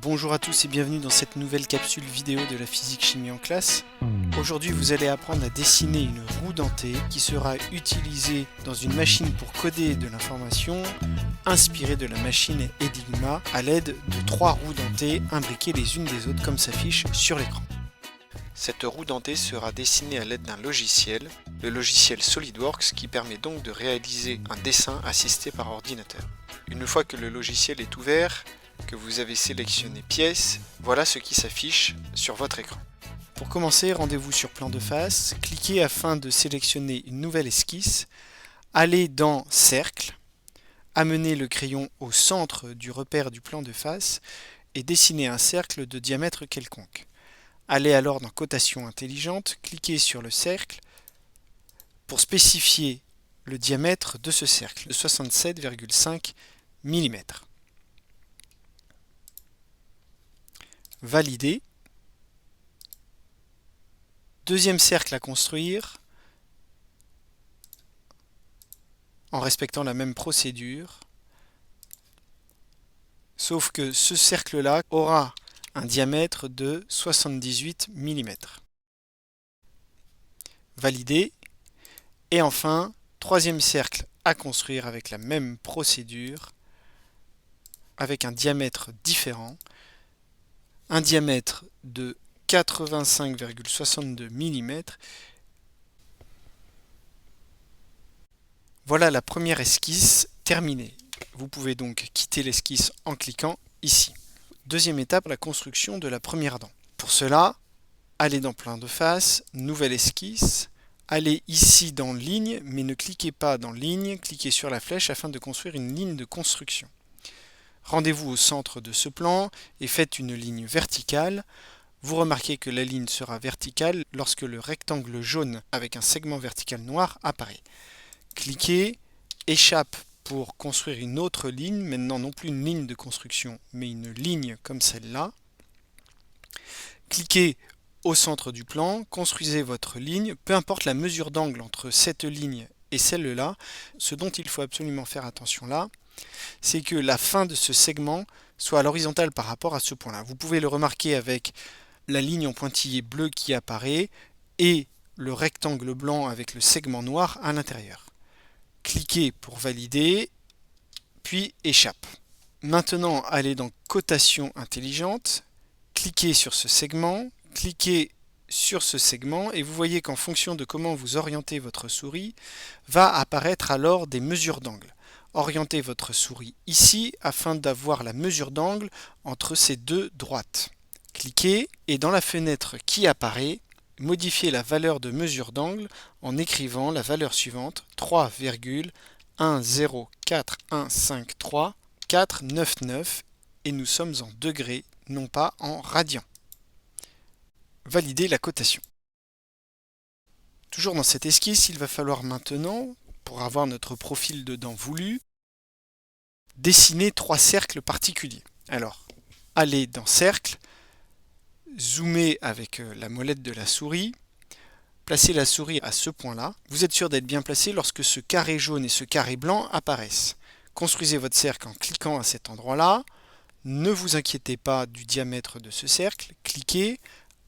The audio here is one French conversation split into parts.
Bonjour à tous et bienvenue dans cette nouvelle capsule vidéo de la physique chimie en classe. Aujourd'hui vous allez apprendre à dessiner une roue dentée qui sera utilisée dans une machine pour coder de l'information inspirée de la machine Enigma à l'aide de 3 roues dentées imbriquées les unes des autres comme s'affiche sur l'écran. Cette roue dentée sera dessinée à l'aide d'un logiciel, le logiciel SolidWorks qui permet donc de réaliser un dessin assisté par ordinateur. Une fois que le logiciel est ouvert, que vous avez sélectionné pièce, voilà ce qui s'affiche sur votre écran. Pour commencer, rendez-vous sur plan de face, cliquez afin de sélectionner une nouvelle esquisse, allez dans cercle, amenez le crayon au centre du repère du plan de face et dessinez un cercle de diamètre quelconque. Allez alors dans cotation intelligente, cliquez sur le cercle pour spécifier le diamètre de ce cercle de 67,5 mm. Valider. Deuxième cercle à construire en respectant la même procédure, sauf que ce cercle-là aura un diamètre de 78 mm. Valider. Et enfin, troisième cercle à construire avec la même procédure, avec un diamètre différent, un diamètre de 85,62 mm. Voilà la première esquisse terminée. Vous pouvez donc quitter l'esquisse en cliquant ici. Deuxième étape, la construction de la première dent. Pour cela, allez dans plan de face, nouvelle esquisse, allez ici dans ligne, mais ne cliquez pas dans ligne, cliquez sur la flèche afin de construire une ligne de construction. Rendez-vous au centre de ce plan et faites une ligne verticale. Vous remarquez que la ligne sera verticale lorsque le rectangle jaune avec un segment vertical noir apparaît. Cliquez, échappe pour construire une autre ligne, maintenant non plus une ligne de construction, mais une ligne comme celle-là. Cliquez au centre du plan, construisez votre ligne, peu importe la mesure d'angle entre cette ligne et celle-là. Ce dont il faut absolument faire attention là, c'est que la fin de ce segment soit à l'horizontale par rapport à ce point-là. Vous pouvez le remarquer avec la ligne en pointillé bleu qui apparaît et le rectangle blanc avec le segment noir à l'intérieur. Cliquez pour valider, puis échappe. Maintenant, allez dans cotation intelligente, cliquez sur ce segment, cliquez sur ce segment et vous voyez qu'en fonction de comment vous orientez votre souris, va apparaître alors des mesures d'angle. Orientez votre souris ici afin d'avoir la mesure d'angle entre ces deux droites. Cliquez et dans la fenêtre qui apparaît, modifiez la valeur de mesure d'angle en écrivant la valeur suivante 3,104153,499 et nous sommes en degrés, non pas en radians. Valider la cotation. Toujours dans cette esquisse, il va falloir maintenant, pour avoir notre profil de dent voulu, dessiner 3 cercles particuliers. Alors, allez dans cercle, zoomez avec la molette de la souris, placez la souris à ce point-là. Vous êtes sûr d'être bien placé lorsque ce carré jaune et ce carré blanc apparaissent. Construisez votre cercle en cliquant à cet endroit-là. Ne vous inquiétez pas du diamètre de ce cercle. Cliquez,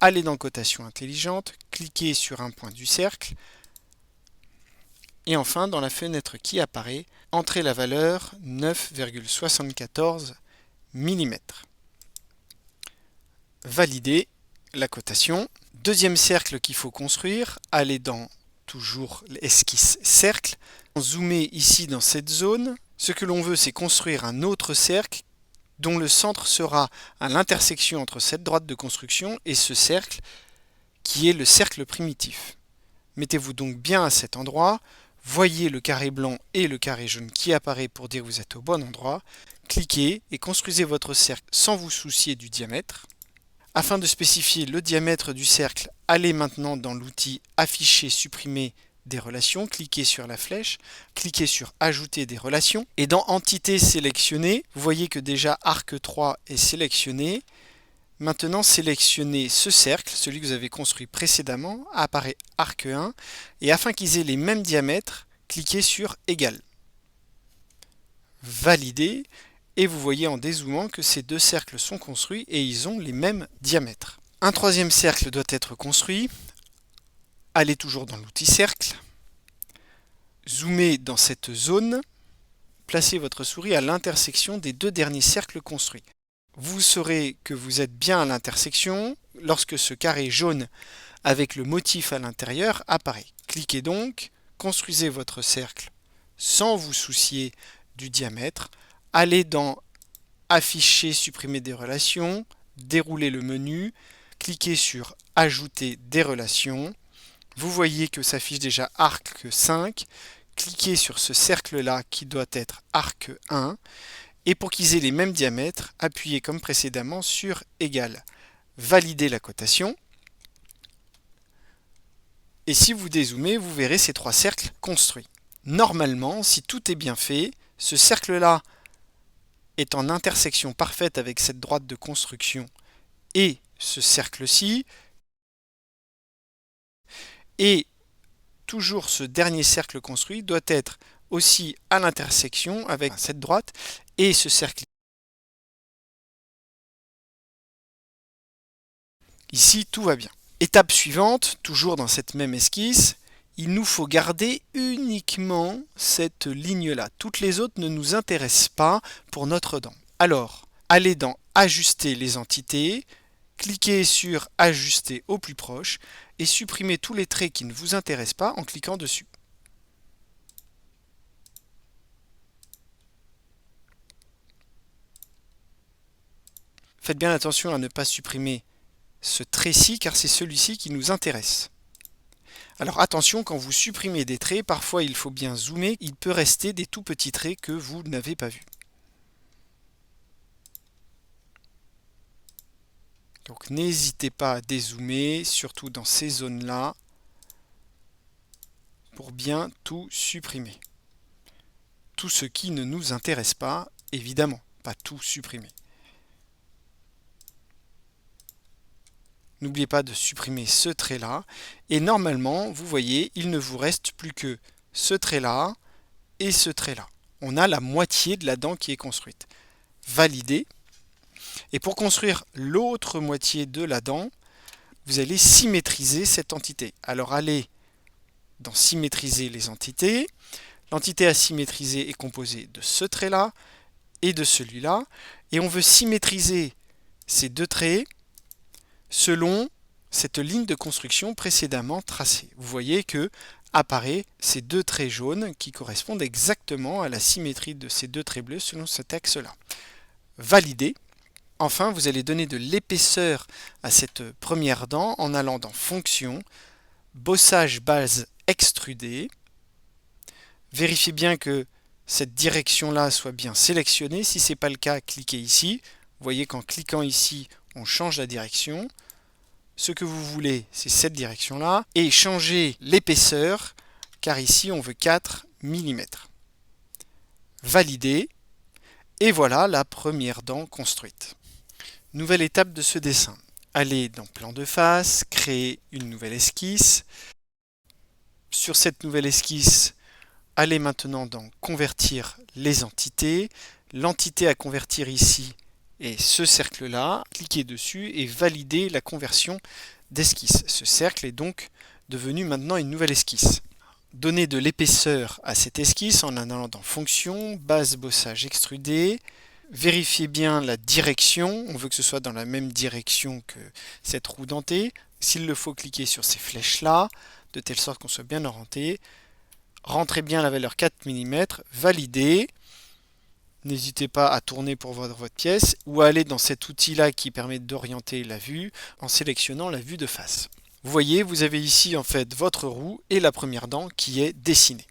allez dans cotation intelligente, cliquez sur un point du cercle. Et enfin, dans la fenêtre qui apparaît, entrez la valeur 9,74 mm. Valider la cotation. Deuxième cercle qu'il faut construire, allez dans toujours l'esquisse cercle. Zoomez ici dans cette zone. Ce que l'on veut, c'est construire un autre cercle dont le centre sera à l'intersection entre cette droite de construction et ce cercle qui est le cercle primitif. Mettez-vous donc bien à cet endroit. Voyez le carré blanc et le carré jaune qui apparaît pour dire que vous êtes au bon endroit. Cliquez et construisez votre cercle sans vous soucier du diamètre. Afin de spécifier le diamètre du cercle, allez maintenant dans l'outil Afficher, supprimer des relations, cliquez sur la flèche, cliquez sur Ajouter des relations et dans Entité sélectionnée, vous voyez que déjà Arc 3 est sélectionné. Maintenant, sélectionnez ce cercle, celui que vous avez construit précédemment, apparaît Arc 1 et afin qu'ils aient les mêmes diamètres, cliquez sur Égal. Valider et vous voyez en dézoomant que ces deux cercles sont construits et ils ont les mêmes diamètres. Un troisième cercle doit être construit. Allez toujours dans l'outil cercle, zoomez dans cette zone, placez votre souris à l'intersection des deux derniers cercles construits. Vous saurez que vous êtes bien à l'intersection lorsque ce carré jaune avec le motif à l'intérieur apparaît. Cliquez donc, construisez votre cercle sans vous soucier du diamètre. Allez dans Afficher, supprimer des relations, déroulez le menu, cliquez sur Ajouter des relations. Vous voyez que s'affiche déjà arc 5. Cliquez sur ce cercle-là qui doit être arc 1. Et pour qu'ils aient les mêmes diamètres, appuyez comme précédemment sur égal. Validez la cotation. Et si vous dézoomez, vous verrez ces trois cercles construits. Normalement, si tout est bien fait, ce cercle-là est en intersection parfaite avec cette droite de construction et ce cercle-ci. Et toujours ce dernier cercle construit doit être aussi à l'intersection avec cette droite et ce cercle. Ici, tout va bien. Étape suivante, toujours dans cette même esquisse, il nous faut garder uniquement cette ligne-là. Toutes les autres ne nous intéressent pas pour notre dent. Alors, allez dans Ajuster les entités, cliquez sur Ajuster au plus proche et supprimez tous les traits qui ne vous intéressent pas en cliquant dessus. Faites bien attention à ne pas supprimer ce trait-ci car c'est celui-ci qui nous intéresse. Alors attention, quand vous supprimez des traits, parfois il faut bien zoomer, il peut rester des tout petits traits que vous n'avez pas vus. Donc n'hésitez pas à dézoomer, surtout dans ces zones-là, pour bien tout supprimer. Tout ce qui ne nous intéresse pas, évidemment, pas tout supprimer. N'oubliez pas de supprimer ce trait-là. Et normalement, vous voyez, il ne vous reste plus que ce trait-là et ce trait-là. On a la moitié de la dent qui est construite. Validez. Et pour construire l'autre moitié de la dent, vous allez symétriser cette entité. Alors allez dans Symétriser les entités. L'entité à symétriser est composée de ce trait-là et de celui-là. Et on veut symétriser ces deux traits selon cette ligne de construction précédemment tracée. Vous voyez que apparaît ces deux traits jaunes qui correspondent exactement à la symétrie de ces deux traits bleus selon cet axe-là. Validez. Enfin, vous allez donner de l'épaisseur à cette première dent en allant dans Fonction, Bossage base extrudée. Vérifiez bien que cette direction-là soit bien sélectionnée. Si ce n'est pas le cas, cliquez ici. Vous voyez qu'en cliquant ici, on change la direction. Ce que vous voulez, c'est cette direction-là. Et changez l'épaisseur, car ici, on veut 4 mm. Validez. Et voilà la première dent construite. Nouvelle étape de ce dessin. Allez dans Plan de face, créer une nouvelle esquisse. Sur cette nouvelle esquisse, allez maintenant dans Convertir les entités. L'entité à convertir ici est ce cercle-là. Cliquez dessus et validez la conversion d'esquisse. Ce cercle est donc devenu maintenant une nouvelle esquisse. Donnez de l'épaisseur à cette esquisse en allant dans Fonction, Base bossage extrudé. Vérifiez bien la direction. On veut que ce soit dans la même direction que cette roue dentée. S'il le faut, cliquez sur ces flèches-là, de telle sorte qu'on soit bien orienté. Rentrez bien la valeur 4 mm, validez. N'hésitez pas à tourner pour voir votre pièce ou à aller dans cet outil-là qui permet d'orienter la vue en sélectionnant la vue de face. Vous voyez, vous avez ici en fait votre roue et la première dent qui est dessinée.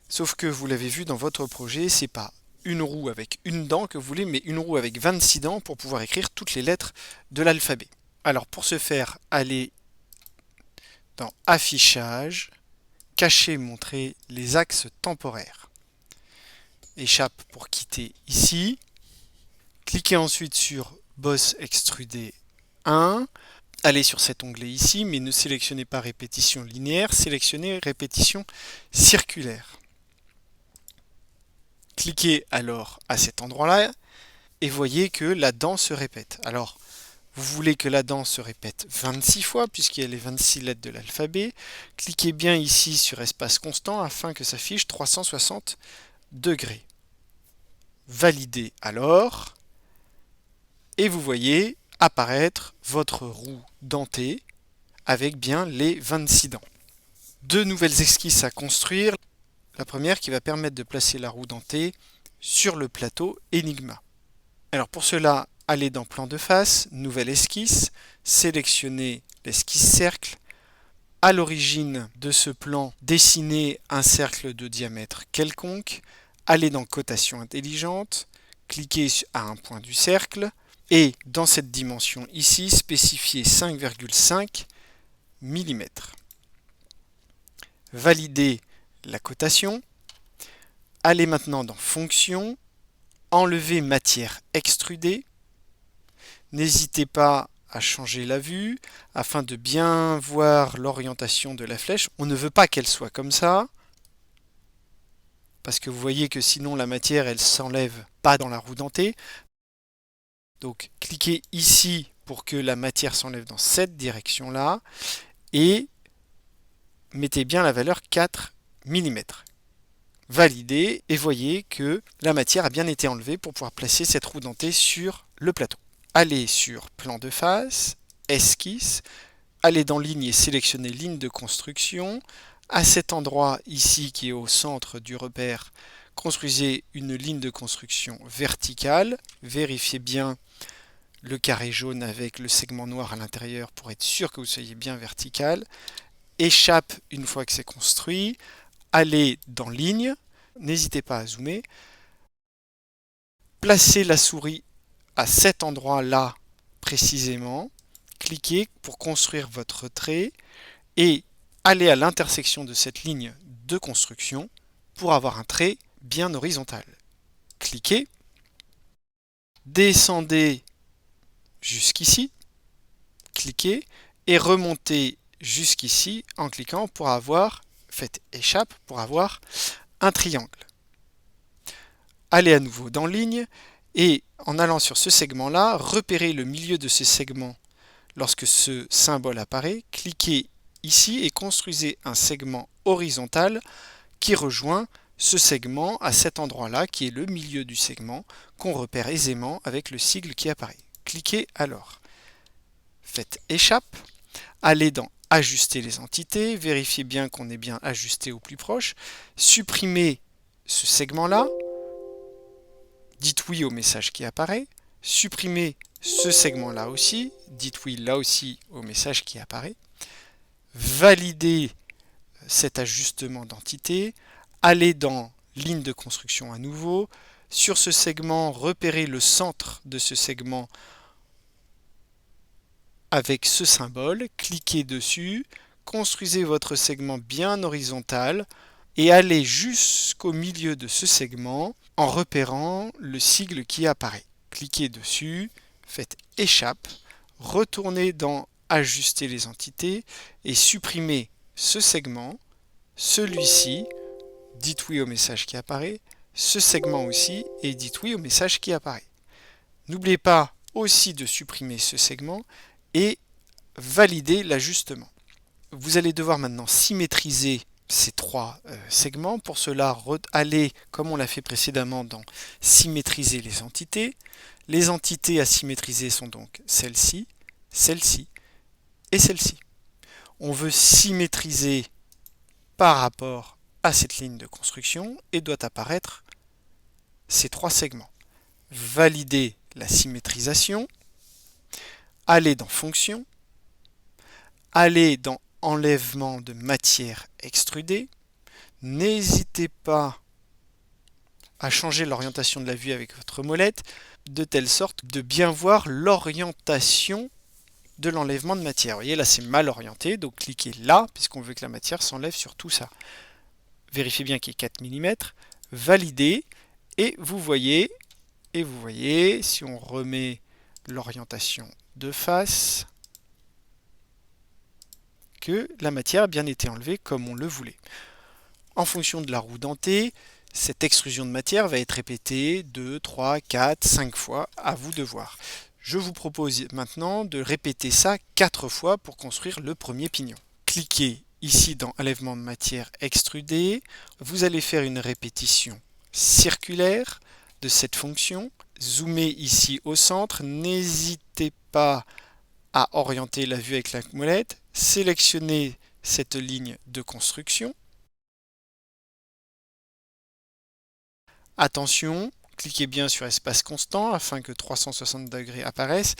Sauf que vous l'avez vu dans votre projet, c'est pas une roue avec une dent que vous voulez, mais une roue avec 26 dents pour pouvoir écrire toutes les lettres de l'alphabet. Alors pour ce faire, allez dans Affichage, Cacher, montrer les axes temporaires. Échappe pour quitter ici. Cliquez ensuite sur Boss extrudé 1. Allez sur cet onglet ici, mais ne sélectionnez pas répétition linéaire, sélectionnez répétition circulaire. Cliquez alors à cet endroit-là et voyez que la dent se répète. Alors, vous voulez que la dent se répète 26 fois puisqu'il y a les 26 lettres de l'alphabet. Cliquez bien ici sur espace constant afin que s'affiche 360 degrés. Validez alors et vous voyez apparaître votre roue dentée avec bien les 26 dents. Deux nouvelles esquisses à construire. La première qui va permettre de placer la roue dentée sur le plateau Enigma. Alors pour cela, allez dans plan de face, nouvelle esquisse, sélectionnez l'esquisse cercle. À l'origine de ce plan, dessinez un cercle de diamètre quelconque. Allez dans cotation intelligente, cliquez à un point du cercle et dans cette dimension ici, spécifiez 5,5 mm. Validez la cotation. Allez maintenant dans fonction, enlevez matière extrudée. N'hésitez pas à changer la vue afin de bien voir l'orientation de la flèche. On ne veut pas qu'elle soit comme ça parce que vous voyez que sinon la matière elle s'enlève pas dans la roue dentée. Donc cliquez ici pour que la matière s'enlève dans cette direction-là et mettez bien la valeur 4 mm. Validez et voyez que la matière a bien été enlevée pour pouvoir placer cette roue dentée sur le plateau. Allez sur plan de face, esquisse, allez dans ligne et sélectionnez ligne de construction. À cet endroit ici qui est au centre du repère, construisez une ligne de construction verticale. Vérifiez bien le carré jaune avec le segment noir à l'intérieur pour être sûr que vous soyez bien vertical. Échappe une fois que c'est construit. Allez dans ligne, n'hésitez pas à zoomer. Placez la souris à cet endroit-là précisément. Cliquez pour construire votre trait et allez à l'intersection de cette ligne de construction pour avoir un trait bien horizontal. Cliquez, descendez jusqu'ici, cliquez et remontez jusqu'ici en cliquant pour avoir, faites échappe pour avoir un triangle. Allez à nouveau dans ligne et en allant sur ce segment-là, repérez le milieu de ce segment lorsque ce symbole apparaît. Cliquez ici et construisez un segment horizontal qui rejoint ce segment à cet endroit-là qui est le milieu du segment qu'on repère aisément avec le sigle qui apparaît. Cliquez alors. Faites échappe. Allez dans ajuster les entités. Vérifiez bien qu'on est bien ajusté au plus proche. Supprimez ce segment-là. Dites oui au message qui apparaît. Supprimez ce segment-là aussi. Dites oui là aussi au message qui apparaît. Validez cet ajustement d'entité. Allez dans ligne de construction à nouveau. Sur ce segment, repérez le centre de ce segment avec ce symbole. Cliquez dessus. Construisez votre segment bien horizontal et allez jusqu'au milieu de ce segment en repérant le sigle qui apparaît. Cliquez dessus, faites échappe, retournez dans ajuster les entités et supprimez ce segment, celui-ci, dites oui au message qui apparaît, ce segment aussi et dites oui au message qui apparaît. N'oubliez pas aussi de supprimer ce segment et valider l'ajustement. Vous allez devoir maintenant symétriser ces trois segments. Pour cela, allez, comme on l'a fait précédemment, dans symétriser les entités. Les entités à symétriser sont donc celle-ci, celle-ci et celle-ci. On veut symétriser par rapport à cette ligne de construction et doit apparaître ces trois segments. Validez la symétrisation. Allez dans fonction. Allez dans enlèvement de matière extrudée. N'hésitez pas à changer l'orientation de la vue avec votre molette de telle sorte de bien voir l'orientation de l'enlèvement de matière. Vous voyez là c'est mal orienté, donc cliquez là puisqu'on veut que la matière s'enlève sur tout ça. Vérifiez bien qu'il y ait 4 mm, validez et vous voyez si on remet l'orientation de face, que la matière a bien été enlevée comme on le voulait. En fonction de la roue dentée, Cette extrusion de matière va être répétée 2, 3, 4, 5 fois, à vous de voir. Je vous propose maintenant de répéter ça 4 fois pour construire le premier pignon. Cliquez ici dans enlèvement de matière extrudée, vous allez faire une répétition circulaire de cette fonction. Zoomez ici au centre, n'hésitez pas à orienter la vue avec la molette, sélectionnez cette ligne de construction. Attention, cliquez bien sur espace constant afin que 360 degrés apparaissent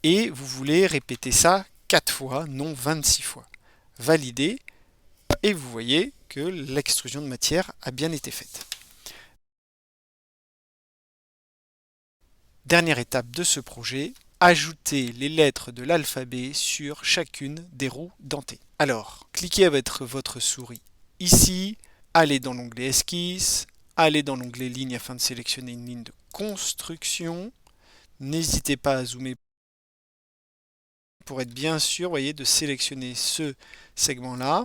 et vous voulez répéter ça 4 fois, non 26 fois. Validez et vous voyez que l'extrusion de matière a bien été faite. Dernière étape de ce projet, ajoutez les lettres de l'alphabet sur chacune des roues dentées. Alors, cliquez avec votre souris ici, allez dans l'onglet Esquisse, allez dans l'onglet Ligne afin de sélectionner une ligne de construction. N'hésitez pas à zoomer pour être bien sûr, voyez, de sélectionner ce segment-là.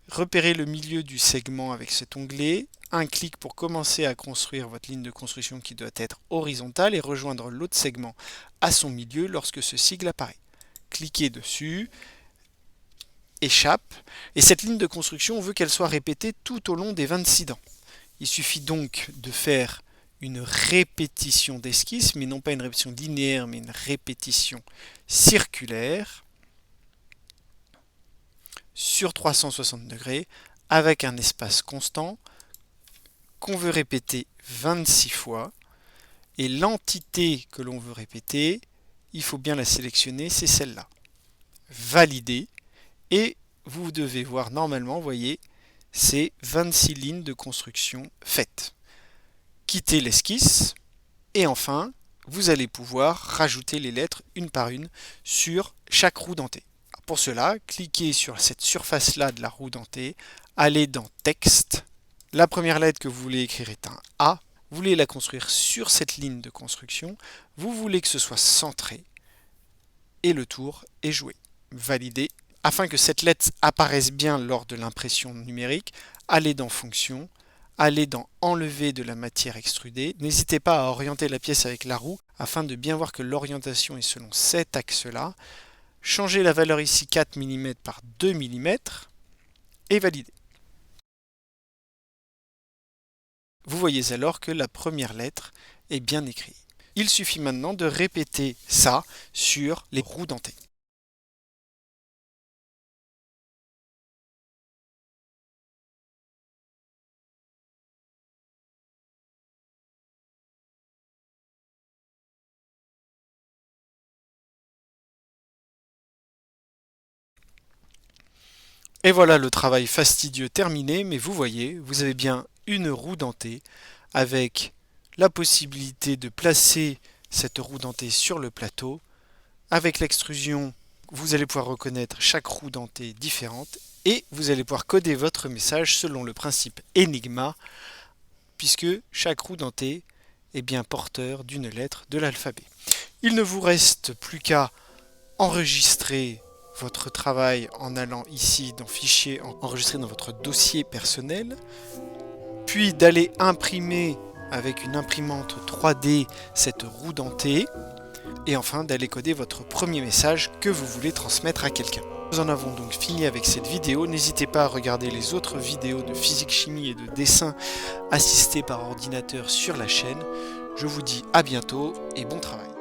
Repérez le milieu du segment avec cet onglet. Un clic pour commencer à construire votre ligne de construction qui doit être horizontale et rejoindre l'autre segment à son milieu lorsque ce sigle apparaît. Cliquez dessus, échappe, et cette ligne de construction, on veut qu'elle soit répétée tout au long des 26 dents. Il suffit donc de faire une répétition d'esquisse, mais non pas une répétition linéaire, mais une répétition circulaire sur 360 degrés avec un espace constant qu'on veut répéter 26 fois. Et l'entité que l'on veut répéter, il faut bien la sélectionner, c'est celle-là. Valider. Et vous devez voir normalement, vous voyez, c'est 26 lignes de construction faites. Quittez l'esquisse et enfin, vous allez pouvoir rajouter les lettres une par une sur chaque roue dentée. Pour cela, cliquez sur cette surface-là de la roue dentée, allez dans Texte. La première lettre que vous voulez écrire est un A. Vous voulez la construire sur cette ligne de construction. Vous voulez que ce soit centré. Et le tour est joué. Validez. Afin que cette lettre apparaisse bien lors de l'impression numérique, allez dans Fonction, allez dans Enlever de la matière extrudée. N'hésitez pas à orienter la pièce avec la roue afin de bien voir que l'orientation est selon cet axe-là. Changez la valeur ici 4 mm par 2 mm et validez. Vous voyez alors que la première lettre est bien écrite. Il suffit maintenant de répéter ça sur les roues dentées. Et voilà le travail fastidieux terminé, mais vous voyez, vous avez bien une roue dentée avec la possibilité de placer cette roue dentée sur le plateau. Avec l'extrusion, vous allez pouvoir reconnaître chaque roue dentée différente et vous allez pouvoir coder votre message selon le principe Enigma, puisque chaque roue dentée est bien porteur d'une lettre de l'alphabet. Il ne vous reste plus qu'à enregistrer votre travail en allant ici dans Fichier, enregistrer dans votre dossier personnel, puis d'aller imprimer avec une imprimante 3D cette roue dentée, et enfin d'aller coder votre premier message que vous voulez transmettre à quelqu'un. Nous en avons donc fini avec cette vidéo. N'hésitez pas à regarder les autres vidéos de physique, chimie et de dessin assistés par ordinateur sur la chaîne. Je vous dis à bientôt et bon travail.